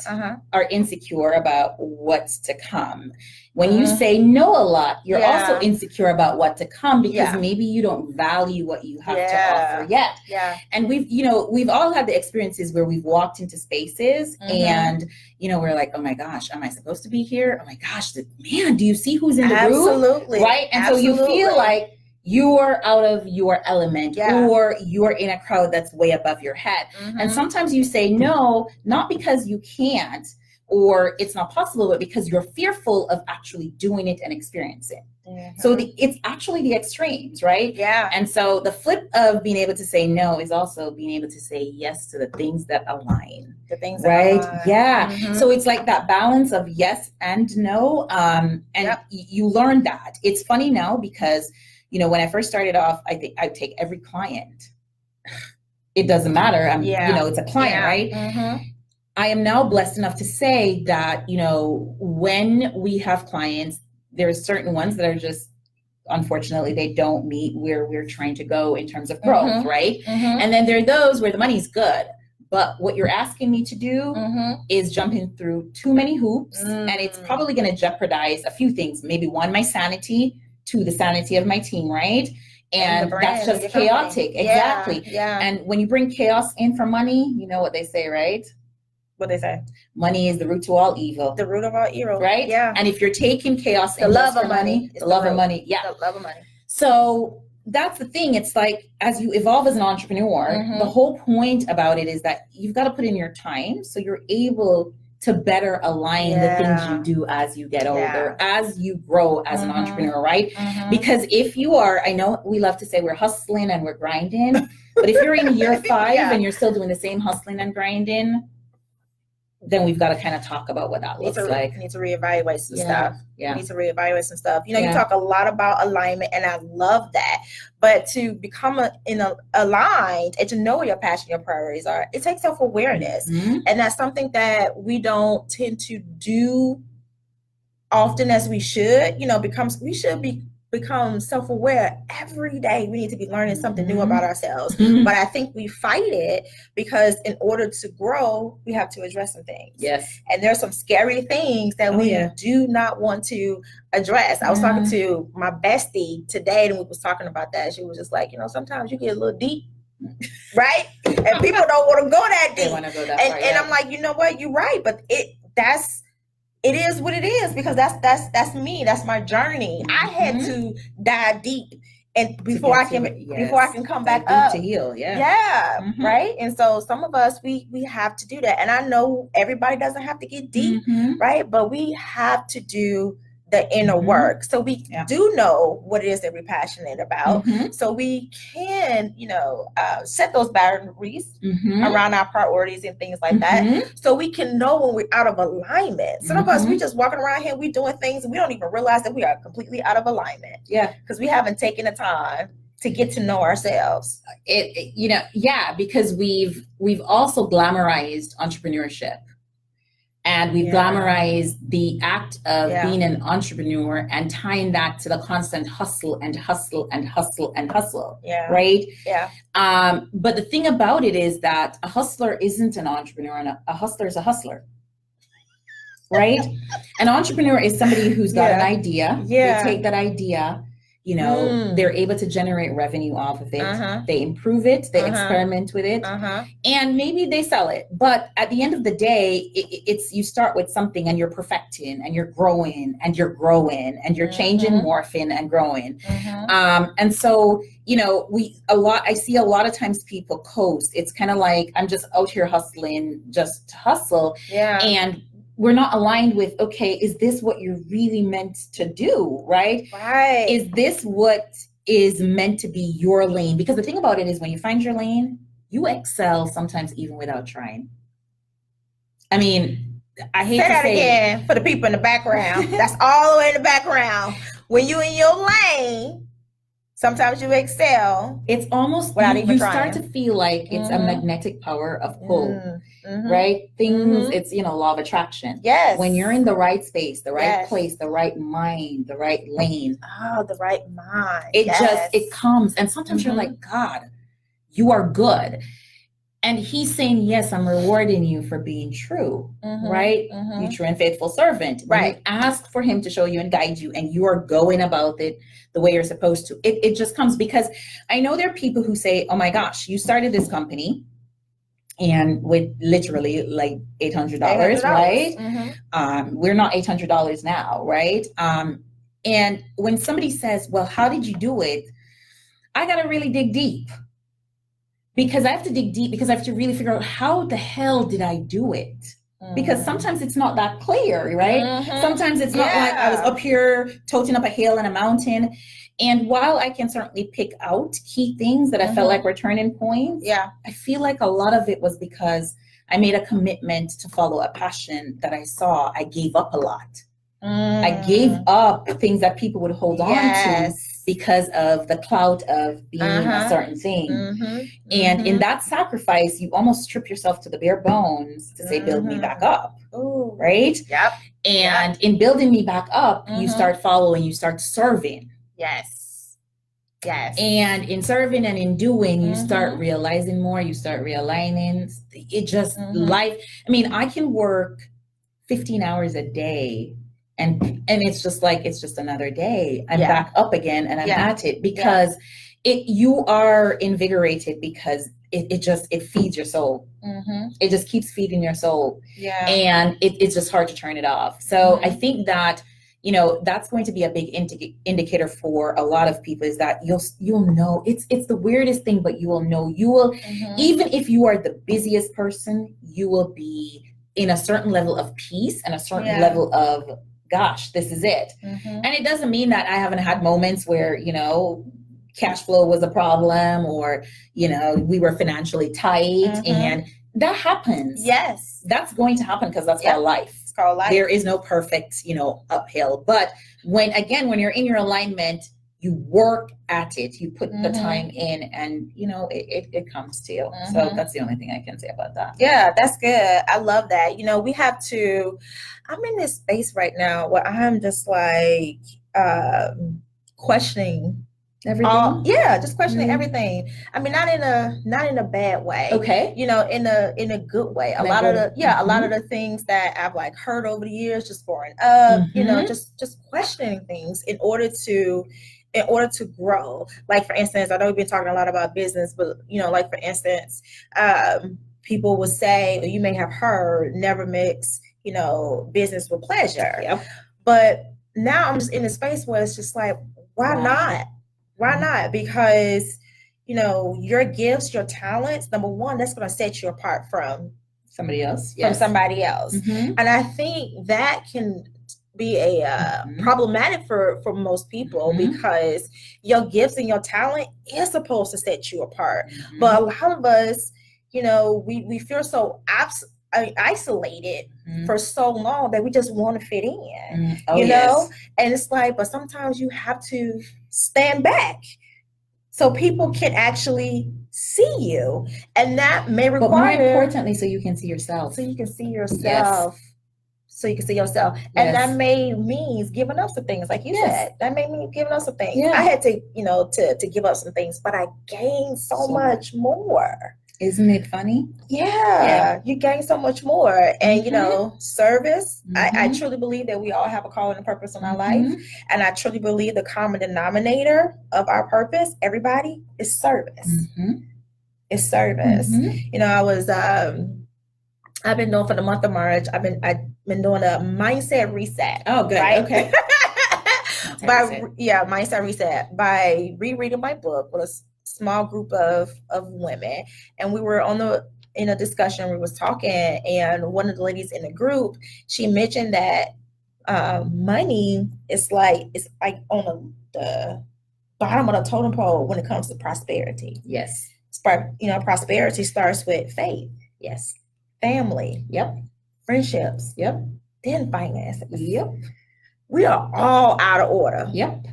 are insecure about what's to come. When you say no a lot, you're also insecure about what to come because maybe you don't value what you have to offer yet. Yeah. And we've all had the experiences where we've walked into spaces and, we're like, oh my gosh, am I supposed to be here? Oh my gosh, man, do you see who's in the room? Absolutely. Right? And so you feel like you're out of your element or you're in a crowd that's way above your head. And sometimes you say no, not because you can't or it's not possible, but because you're fearful of actually doing it and experiencing it. So it's actually the extremes, right? Yeah. And so the flip of being able to say no is also being able to say yes to the things that align. The things right? that align. Yeah. So it's like that balance of yes and no. And you learn that. It's funny now because when I first started off, I think I'd take every client. It doesn't matter. It's a client, right? I am now blessed enough to say that, when we have clients, there's certain ones that are just, unfortunately, they don't meet where we're trying to go in terms of growth, right? And then there are those where the money's good. But what you're asking me to do is jumping through too many hoops. And it's probably going to jeopardize a few things. Maybe one, my sanity. To the sanity of my team, right? And that's just chaotic. Exactly. Yeah. And when you bring chaos in for money, you know what they say, right? What they say? Money is the root to all evil. The root of all evil. Right? Yeah. And if you're taking chaos the love of money. The love of money. Yeah. The love of money. So that's the thing. It's like, as you evolve as an entrepreneur, the whole point about it is that you've got to put in your time so you're able to better align the things you do as you get older, as you grow as an entrepreneur, right? Because if you are, I know we love to say we're hustling and we're grinding, but if you're in year 5 and you're still doing the same hustling and grinding, then we've got to kind of talk about what that looks like. Need to reevaluate some stuff. Yeah. Need to reevaluate some stuff. You talk a lot about alignment, and I love that. But to become aligned and to know what your passion, your priorities are, it takes self-awareness. Mm-hmm. And that's something that we don't tend to do often as we should. We should become self-aware every day. We need to be learning something new about ourselves. But I think we fight it because in order to grow, we have to address some things. Yes. And there's some scary things that we do not want to address. I was talking to my bestie today, and we was talking about that. She was just like, sometimes you get a little deep, right? And people don't want to go that deep. They want to go that far, and I'm like, you know what? You're right. But it is what it is, because that's me. That's my journey. I had to dive deep, and before I can come back up to heal. Right. And so some of us we have to do that, and I know everybody doesn't have to get deep, right? But we have to do the inner work, so we do know what it is that we're passionate about, so we can set those boundaries around our priorities and things like that, so we can know when we're out of alignment. Some of us, we just walking around here, we doing things and we don't even realize that we are completely out of alignment, because we haven't taken the time to get to know ourselves. Because we've also glamorized entrepreneurship. And we've glamorized the act of being an entrepreneur and tying that to the constant hustle and hustle and hustle and hustle. Right? Yeah. But the thing about it is that a hustler isn't an entrepreneur, and a hustler is a hustler. Right? An entrepreneur is somebody who's got an idea. They take that idea, they're able to generate revenue off of it. They improve it, they experiment with it, and maybe they sell it. But at the end of the day, it's you start with something and you're perfecting and you're growing and you're growing and you're changing, morphing and growing. And so, I see a lot of times people coast. It's kind of like, I'm just out here hustling just to hustle. And we're not aligned with, okay, is this what you're really meant to do, right? Right. Is this what is meant to be your lane? Because the thing about it is, when you find your lane, you excel sometimes even without trying. I mean, I hate to say again for the people in the background. That's all the way in the background. When you in your lane, sometimes you excel. It's almost without even you trying. Start to feel like it's a magnetic power of pull, right? Things, it's law of attraction. Yes. When you're in the right space, the right place, the right mind, the right lane. Oh, the right mind. It comes, and sometimes you're like, God, you are good. And he's saying, yes, I'm rewarding you for being true, right? You true and faithful servant. Right. You ask for him to show you and guide you, and you are going about it the way you're supposed to. It just comes, because I know there are people who say, oh my gosh, you started this company and with literally like $800, right? We're not $800 now, right? And when somebody says, well, how did you do it? I got to really dig deep. Because I have to dig deep, because I have to really figure out, how the hell did I do it? Because sometimes it's not that clear, right? Sometimes it's not like I was up here toting up a hill and a mountain. And while I can certainly pick out key things that I felt like were turning points, I feel like a lot of it was because I made a commitment to follow a passion that I saw. I gave up a lot. I gave up things that people would hold on to because of the clout of being a certain thing. And in that sacrifice, you almost strip yourself to the bare bones to say, build me back up. Ooh. Right? Yep. And in building me back up, you start following, you start serving. Yes. And in serving and in doing, you start realizing more, you start realigning. It just life. I mean, I can work 15 hours a day, and it's just like, it's just another day. I'm back up again, and I'm at it, because you are invigorated, because it feeds your soul. It just keeps feeding your soul. And it's just hard to turn it off. So I think that, that's going to be a big indicator for a lot of people, is that you'll know. It's the weirdest thing, but you will know. You will, even if you are the busiest person, you will be in a certain level of peace and a certain level of, gosh, this is it. And it doesn't mean that I haven't had moments where, cash flow was a problem, or, we were financially tight. And that happens. Yes. That's going to happen because that's called life. It's called life. There is no perfect, uphill. But when you're in your alignment, you work at it, you put the time in, and it comes to you. So that's the only thing I can say about that. Yeah, that's good. I love that. I'm in this space right now where I'm just like questioning everything. Just questioning everything. I mean, not in a bad way. Okay. In a good way. A lot of the things that I've like heard over the years, just growing up, just questioning things in order to grow. Like, for instance, I know we've been talking a lot about business, but like, for instance, people will say, or you may have heard, never mix business with pleasure. Yep. But now I'm just in a space where it's just like, why not? Why not? Because, your gifts, your talents, number one, that's going to set you apart from somebody else. From somebody else. And I think that can be a problematic for most people, because your gifts and your talent is supposed to set you apart. But a lot of us, we feel so isolated for so long that we just want to fit in, yes. And it's like, but sometimes you have to stand back so people can actually see you, and that may require, but more importantly, so you can see yourself. So you can see yourself. And that may mean giving up some things, like you said. That may mean giving up some things. I had to, to give up some things, but I gained so much more. Isn't it funny? Yeah. You gain so much more. And, service, I truly believe that we all have a calling and purpose in our life. And I truly believe the common denominator of our purpose, everybody, is service. It's service. I've been doing, for the month of March, I've been doing a mindset reset. Oh, good. Right? Okay. Mindset reset by rereading my book with a small group of women, and we were in a discussion. We was talking, and one of the ladies in the group, she mentioned that money is like on the bottom of the totem pole when it comes to prosperity. Yes. Prosperity starts with faith. Yes. Family. Yep. Friendships. Yep. Then finances. Yep. We are all out of order. Yep.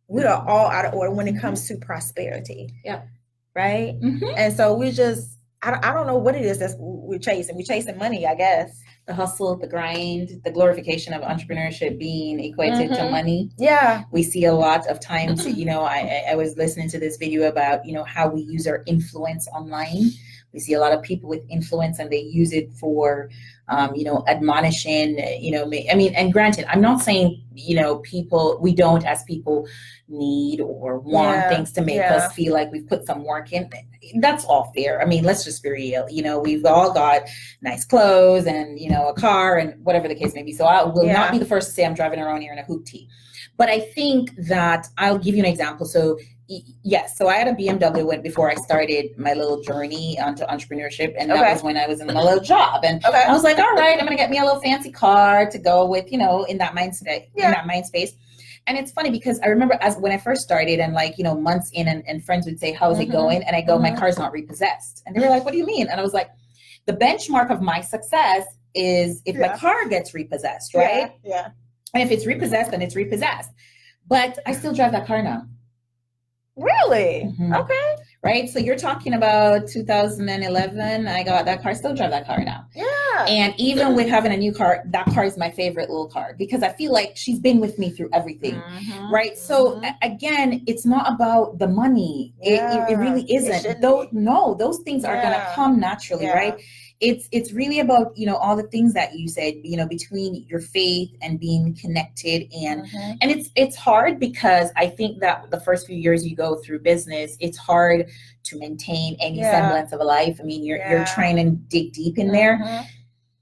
We are all out of order when it comes to prosperity. Yep. Right? And so we just, I don't know what it is that we're chasing. We're chasing money, I guess. The hustle, the grind, the glorification of entrepreneurship being equated to money. Yeah. We see a lot of times, I was listening to this video about, how we use our influence online. We see a lot of people with influence, and they use it for, admonishing, and granted, I'm not saying, we don't, as people, need or want things to make us feel like we've put some work in. That's all fair. I mean, let's just be real. We've all got nice clothes and, a car and whatever the case may be. So I will not be the first to say I'm driving around here in a hoopty. But I think that I'll give you an example. So yes, so I had a BMW before I started my little journey onto entrepreneurship, and that was when I was in my little job. And I was like, all right, I'm gonna get me a little fancy car to go with, in that mind space. And it's funny because I remember when I first started, and months in, and friends would say, how's it going? And I go, my car's not repossessed. And they were like, what do you mean? And I was like, the benchmark of my success is if my car gets repossessed, right? Yeah. And if it's repossessed, then it's repossessed. But I still drive that car now. Really? Okay. Right? So you're talking about 2011. I got that car, still drive that car now. Yeah. And even with having a new car, that car is my favorite little car because I feel like she's been with me through everything. Right? So again, it's not about the money. It really isn't. Those things are going to come naturally, right? It's really about, all the things that you said, between your faith and being connected. And it's hard because I think that the first few years you go through business, it's hard to maintain any semblance of a life. I mean, you're trying to dig deep in there,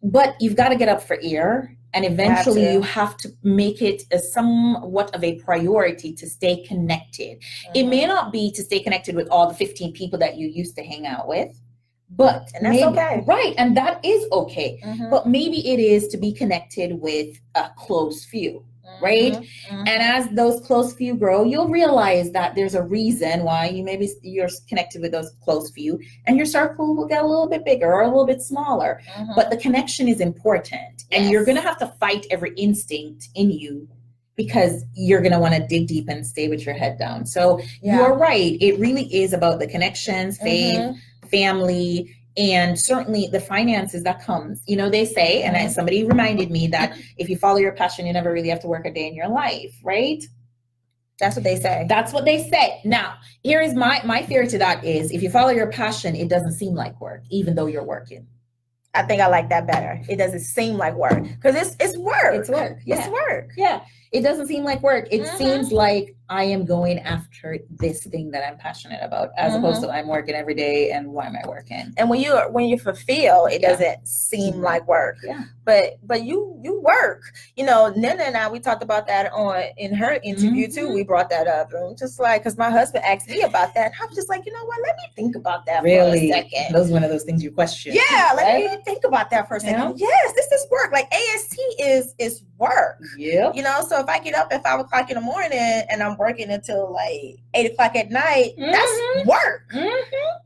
but you've got to get up for air. And eventually you have to make it somewhat of a priority to stay connected. It may not be to stay connected with all the 15 people that you used to hang out with. But and that's okay. Right. And that is okay. But maybe it is to be connected with a close few. right? And as those close few grow, you'll realize that there's a reason why you're connected with those close few, and your circle will get a little bit bigger or a little bit smaller. But the connection is important, and you're going to have to fight every instinct in you, because you're going to want to dig deep and stay with your head down. So you're right. It really is about the connections, faith, family, and certainly the finances that comes. You know, they say, and somebody reminded me that if you follow your passion, you never really have to work a day in your life, right? That's what they say. That's what they say. Now, here is my theory to that is, if you follow your passion, it doesn't seem like work, even though you're working. I think I like that better. It doesn't seem like work, because it's work. It's work. Yeah. It's work. Yeah. It doesn't seem like work. It seems like I am going after this thing that I'm passionate about, as opposed to I'm working every day and why am I working? And when you fulfill, it doesn't seem like work. Yeah. But you work. You know, Nana and I, we talked about that in her interview too. We brought that up, and just like, because my husband asked me about that, I was just like, you know what? Let me think about that for a second. That was one of those things you question. Yeah, let me think about that for a second. Yeah. Yes, this is work. Like AST is work. Yeah. You know, so if I get up at 5 o'clock in the morning and I'm working until like 8 o'clock at night, that's work.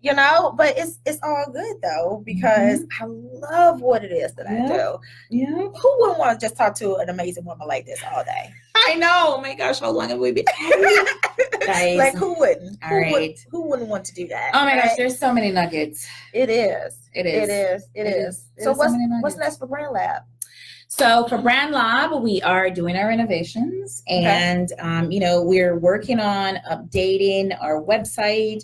You know, but it's all good though, because I love what it is that I do. Yeah. Who wouldn't want to just talk to an amazing woman like this all day? I know. Oh my gosh, how long have we been? Guys. Like, who wouldn't? All right. Who wouldn't want to do that? Oh my gosh, there's so many nuggets. It is. It is. So what's next for Brand Lab? So for Brand Lab, we are doing our renovations, and you know, we're working on updating our website.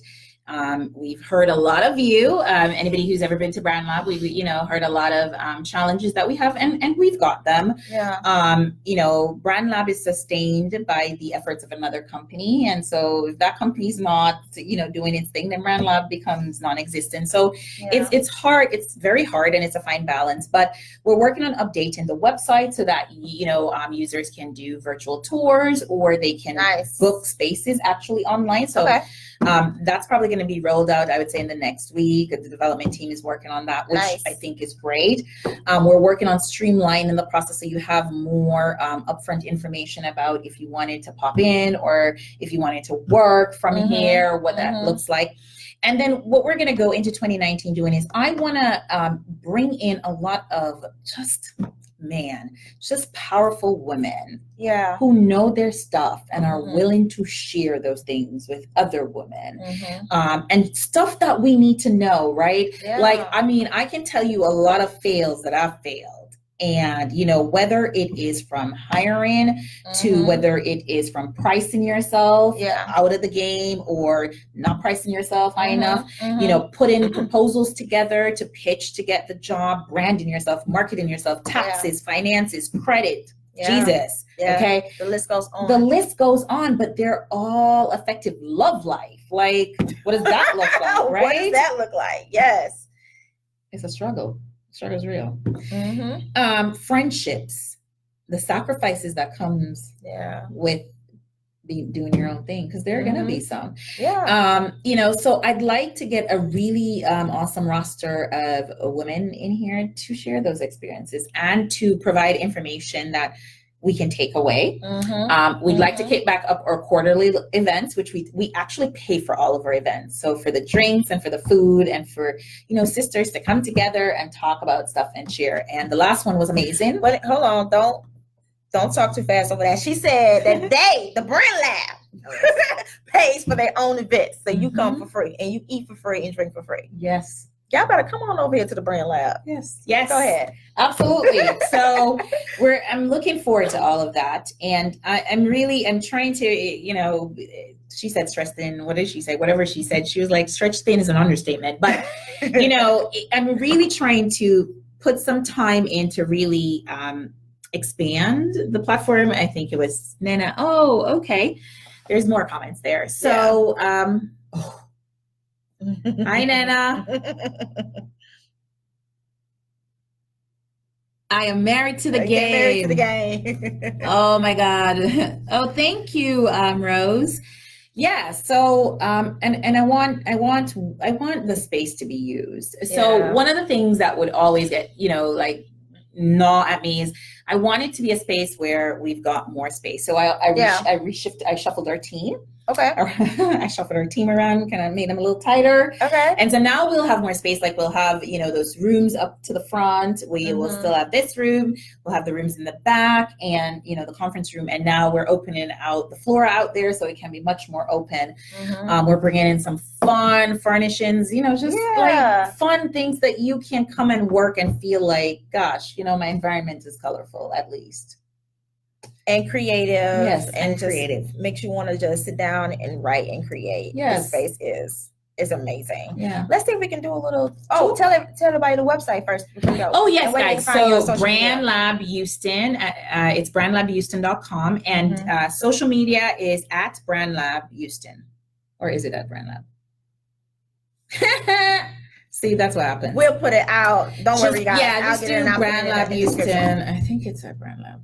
We've heard a lot of you, anybody who's ever been to Brand Lab, we've, you know, heard a lot of challenges that we have, and we've got them. Yeah. You know, Brand Lab is sustained by the efforts of another company. And so if that company's not, you know, doing its thing, then Brand Lab becomes non-existent. So it's hard. It's very hard, and it's a fine balance, but we're working on updating the website so that, you know, users can do virtual tours, or they can book spaces actually online. So that's probably going to be rolled out, I would say, in the next week. The development team is working on that, which I think is great. We're working on streamlining the process so you have more upfront information about if you wanted to pop in, or if you wanted to work from here, what that looks like. And then what we're going to go into 2019 doing is, I want to bring in a lot of just powerful women who know their stuff and are willing to share those things with other women, and stuff that we need to know, right? Like, I mean, I can tell you a lot of fails that I've failed. And, you know, whether it is from hiring to whether it is from pricing yourself out of the game, or not pricing yourself high enough, you know, putting proposals together to pitch to get the job, branding yourself, marketing yourself, taxes, finances, credit. Jesus. Okay. The list goes on. The list goes on, but they're all effective. Love life. Like, what does that look like, right? What does that look like? Yes. It's a struggle. Struggle's real. Friendships, the sacrifices that comes with doing your own thing, because there are gonna be some. You know, so I'd like to get a really awesome roster of women in here to share those experiences and to provide information that we can take away. We'd like to kick back up our quarterly events, which we actually pay for all of our events. So for the drinks and for the food and for, you know, sisters to come together and talk about stuff and share. And the last one was amazing. But hold on, don't talk too fast over that. She said that the Brand Lab pays for their own events. So you come for free, and you eat for free and drink for free. Yes. Y'all better come on over here to the Brand Lab. Yes. Go ahead. Absolutely. So I'm looking forward to all of that. And I'm trying to, you know, she said stretch thin. What did she say? Whatever she said. She was like, stretch thin is an understatement. But, you know, I'm really trying to put some time in to really expand the platform. I think it was Nana. Oh, okay. There's more comments there. So, hi, Nana. I am married to the game. Married to the game. Oh my God. Oh, thank you, Rose. Yeah. So, and I want the space to be used. So one of the things that would always get, you know, like gnaw at me is I want it to be a space where we've got more space. So I shuffled our team. Okay. I shuffled our team around, kind of made them a little tighter. Okay. And so now we'll have more space. Like we'll have, you know, those rooms up to the front. We will still have this room. We'll have the rooms in the back and, you know, the conference room. And now we're opening out the floor out there so it can be much more open. We're bringing in some fun furnishings, you know, just like fun things that you can come and work and feel like, gosh, you know, my environment is colorful at least. And creative. Yes, and just creative. Makes you want to just sit down and write and create. Yes. The space is amazing. Yeah. Let's see if we can do a little. Oh, tell everybody the website first before we go. Oh, yes, guys. So Brand Lab Houston, it's brandlabhouston.com, and social media is at Brand Lab Houston. Or is it at Brand Lab? See, that's what happened. We'll put it out. Don't worry, guys. Yeah, just do Brand Lab Houston. I think it's at Brand Lab.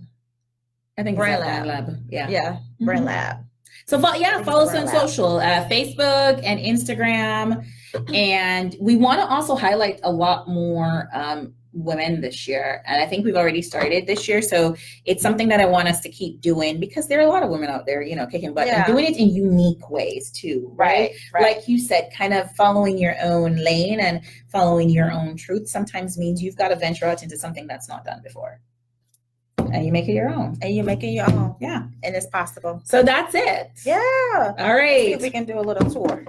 I think Brand Lab. Yeah. Brand Lab. So follow us on social, Facebook and Instagram. And we want to also highlight a lot more women this year. And I think we've already started this year. So it's something that I want us to keep doing because there are a lot of women out there, you know, kicking butt and doing it in unique ways too, right? Like you said, kind of following your own lane and following your own truth sometimes means you've got to venture out into something that's not done before. And you make it your own. Yeah. And it's possible. So that's it. Yeah. All right. Let's see if we can do a little tour.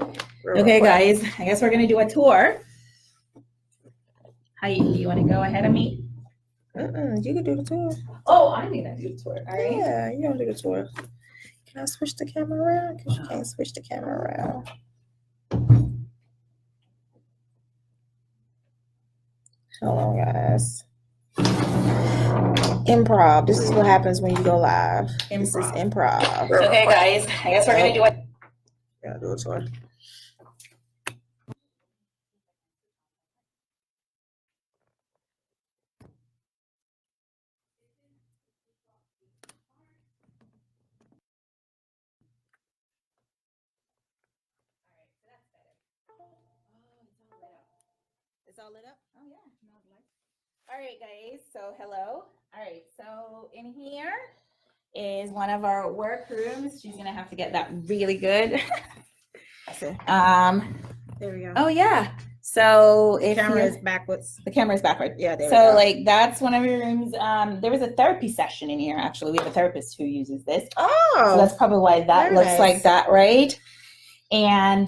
Okay, guys. I guess we're going to do a tour. Do you want to go ahead of me? You can do the tour. Oh, I need to do the tour. All right. Yeah, you don't do the tour. Can I switch the camera around? Because you can't switch the camera around. Hold on, guys. Improv. This is what happens when you go live. This is improv. Okay, guys. I guess we're going to do it. Yeah, do a tour. It's all lit up? Oh, yeah. All right, guys. So, hello. All right. So, in here is one of our workrooms. She's going to have to get that really good. There we go. Oh, yeah. So, The camera is backwards. The camera is backwards. Yeah, there we so go. Like that's one of your rooms. There was a therapy session in here, actually. We have a therapist who uses this. Oh. So that's probably why that looks nice. like that, right? And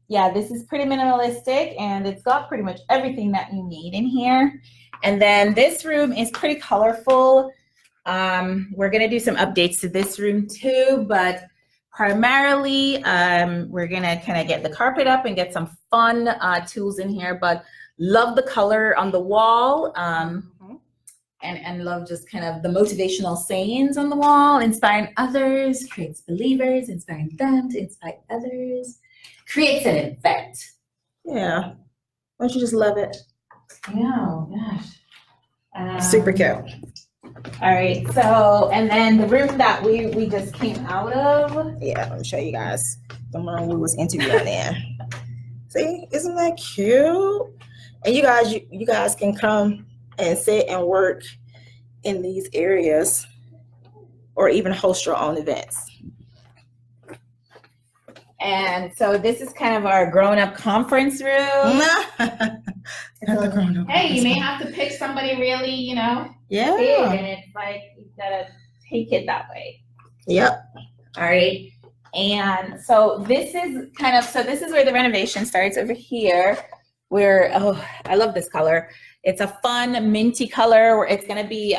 yeah, this is pretty minimalistic and it's got pretty much everything that you need in here. And then this room is pretty colorful. We're gonna do some updates to this room too, but primarily we're gonna kind of get the carpet up and get some fun tools in here, but love the color on the wall. And love just kind of the motivational sayings on the wall. Inspiring others, creates believers, inspiring them to inspire others, creates an event. Yeah. Don't you just love it? Oh, gosh. Super cute. All right, so, and then the room that we just came out of. Yeah, let me show you guys the one we was interviewing in. See, isn't that cute? And you guys can come and sit and work in these areas or even host your own events. And so this is kind of our grown-up conference room. Hey, you may have to pick somebody really, you know, big, and it's like you gotta take it that way. Yep. All right. And so this is where the renovation starts over here. I love this color. It's a fun minty color where it's gonna be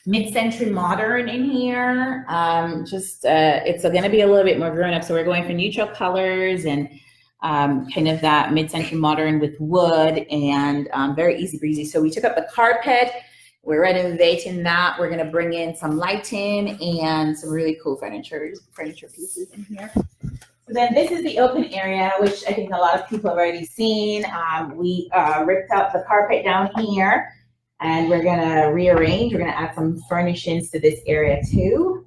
mid-century modern in here. It's gonna be a little bit more grown up. So we're going for neutral colors and kind of that mid-century modern with wood and very easy breezy. So we took up the carpet. We're renovating that. We're gonna bring in some lighting and some really cool furniture pieces in here. So then this is the open area, which I think a lot of people have already seen. We ripped out the carpet down here and we're gonna rearrange. We're gonna add some furnishings to this area too.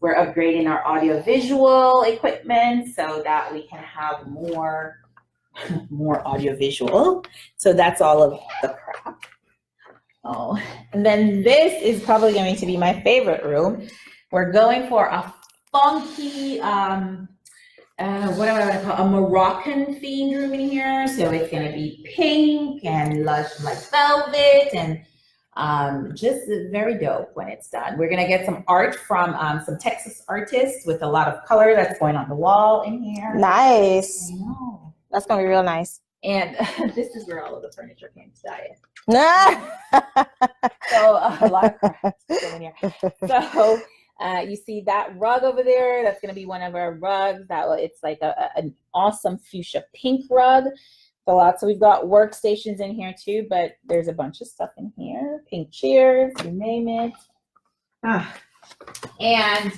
We're upgrading our audio visual equipment so that we can have more audio visual. So that's all of the crap. Oh, and then this is probably going to be my favorite room. We're going for a funky, what do I want to call a Moroccan themed room in here. So it's going to be pink and lush like velvet and just very dope when it's done. We're going to get some art from some Texas artists with a lot of color that's going on the wall in here. Nice. I know. That's going to be real nice. And this is where all of the furniture came to die. So So a lot of crap in here. So you see that rug over there? That's going to be one of our rugs. It's like an awesome fuchsia pink rug. So we've got workstations in here too, but there's a bunch of stuff in here. Pink chairs, you name it. And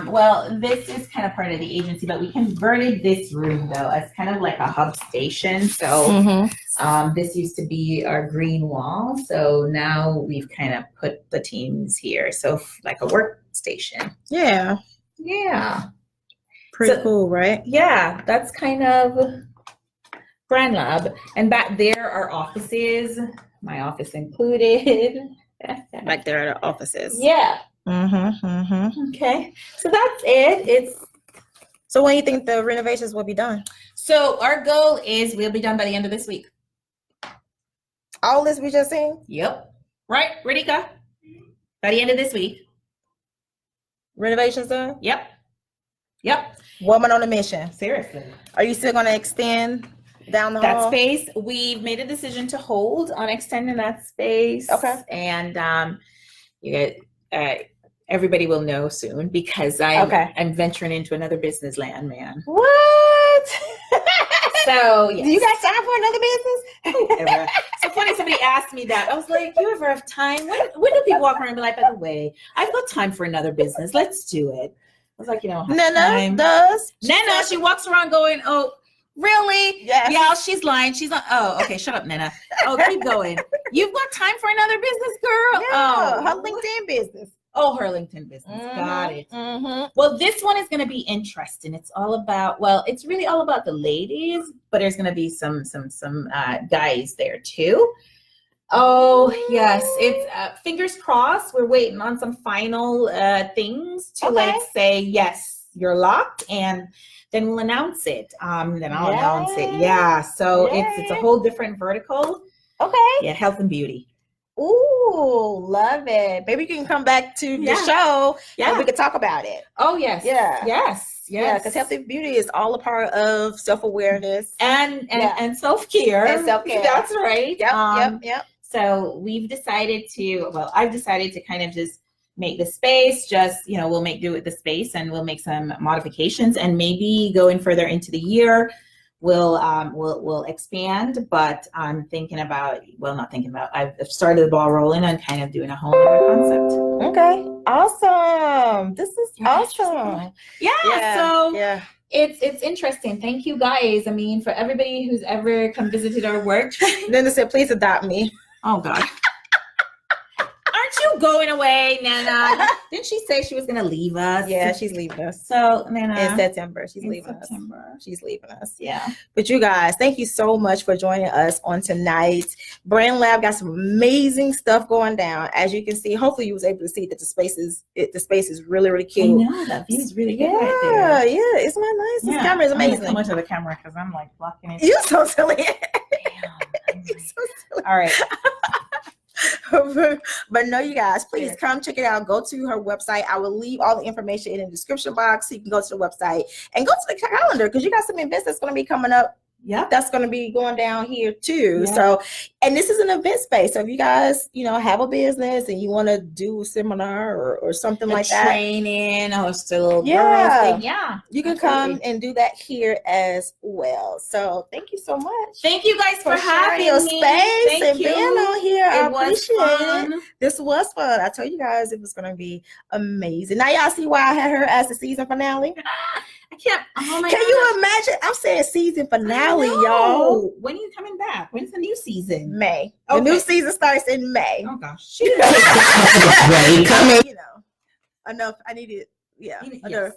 well, this is kind of part of the agency, but we converted this room though as kind of like a hub station. So this used to be our green wall. So now we've kind of put the teams here. So like a workstation. yeah, pretty cool, right? Yeah, that's kind of Brand Lab. And back there are offices, my office included. Like there are offices. Yeah. Okay. So that's it. So when you think the renovations will be done? So our goal is we'll be done by the end of this week. All this we just seen? Yep. Right, Radhika? By the end of this week. Renovations done? Yep. Woman on a mission. Seriously. Are you still going to extend down the That hall? space, we've made a decision to hold on extending that space. Okay. And you guys, everybody will know soon because I'm venturing into another business land, man. What? So yes. Do you got time for another business? So funny, somebody asked me that. I was like, you ever have time? When do people walk around and be like, by the way, I've got time for another business. Let's do it. I was like, you know, Nana does. Nana, she walks around going, oh, really? Yes. Yeah, she's lying. She's not. Oh, okay. Shut up, Nana. Oh, keep going. You've got time for another business, girl? Yeah, Oh, her LinkedIn business. Oh, her LinkedIn business. Got it. Mm-hmm. Well, this one is going to be interesting. It's all about, well, it's really all about the ladies, but there's going to be some guys there too. Oh, yes. It's fingers crossed. We're waiting on some final things to like say, yes, you're locked, and then we'll announce it. Then I'll announce it. Yeah. So it's a whole different vertical. Okay. Yeah, health and beauty. Ooh, love it. Maybe you can come back to the show and we can talk about it. Oh, yes. Yeah. Yes. Yeah, because health and beauty is all a part of self-awareness and self-care. And self-care. That's right. Yep. So I've decided to kind of just make the space, we'll make do with the space and we'll make some modifications, and maybe going further into the year, we'll expand, but I'm I've started the ball rolling on kind of doing a whole other concept. Okay. Awesome. This is awesome. Yeah. It's interesting. Thank you guys. I mean, for everybody who's ever come visited our work. Linda said, please adopt me. Oh God. Aren't you going away, Nana? Didn't she say she was going to leave us? Yeah, she's leaving us. So, Nana. In September. She's leaving us. She's leaving us. Yeah. But you guys, thank you so much for joining us on tonight. Brand Lab got some amazing stuff going down. As you can see, hopefully you was able to see that the space is really, really cute. I know, that view is really good right there. Yeah. Isn't that nice? This camera is amazing. I'm much of the camera because I'm like blocking it. You're so silly. You're so silly. All right. But no, you guys, please come check it out. Go to her website. I will leave all the information in the description box so you can go to the website and go to the calendar because you got some events that's going to be coming up. Yeah, that's going to be going down here too. Yeah. So, and this is an event space. So if you guys, have a business and you want to do a seminar or something like that, training, host a little girls thing, you can come and do that here as well. So thank you so much. Thank you guys for having your me. Space and being on here. I appreciate fun. It. This was fun. I told you guys it was going to be amazing. Now y'all see why I had her as the season finale. I can't. Oh my Can God. you imagine? I'm saying season finale, y'all. When are you coming back? When's the new season? May. Okay. The new season starts in May. Oh gosh. She didn't take that break. I mean, enough. I needed. Yeah,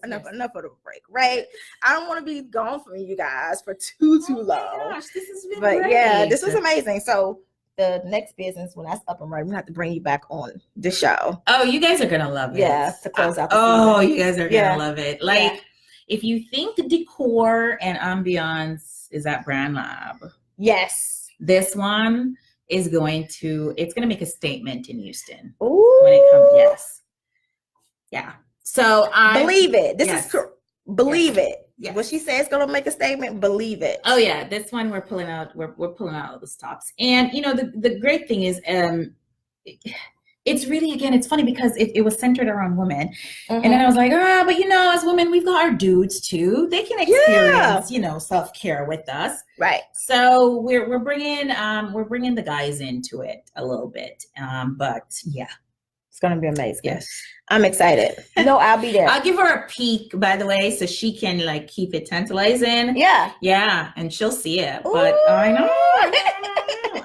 enough of the break, right? I don't want to be gone from you guys for too long. Gosh, this has been great. Yeah, this was amazing. So the next business, when that's up and running, we have to bring you back on the show. Oh, you guys are gonna love it. Yeah, to close out the season. season. You guys are gonna love it. Like, if you think decor and ambiance is at Brand Lab, yes, this one is it's gonna make a statement in Houston. Ooh. When it comes, yes. Yeah. So I believe it. This is believe it. Yes. What she says gonna make a statement, believe it. Oh yeah, this one we're pulling out all the stops. And you know, the great thing is it's really, again, it's funny because it was centered around women. And then I was like, but you know, as women, we've got our dudes too. They can experience, you know, self-care with us. Right. So we're bringing the guys into it a little bit. But yeah. It's going to be amazing. Yes. I'm excited. No, I'll be there. I'll give her a peek, by the way, so she can like keep it tantalizing. Yeah. Yeah. And she'll see it. Ooh. But I know.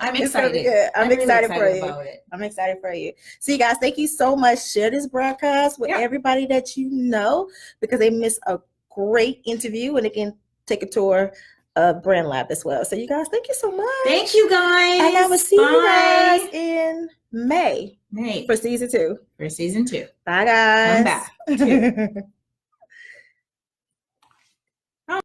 I'm excited. I'm excited really for you. About it. I'm excited for you. So you guys, thank you so much. Share this broadcast with everybody that you know, because they missed a great interview and they can take a tour of Brand Lab as well. So you guys, thank you so much. Thank you guys. And I will see you guys in May for season 2. For season 2. Bye guys. Come back.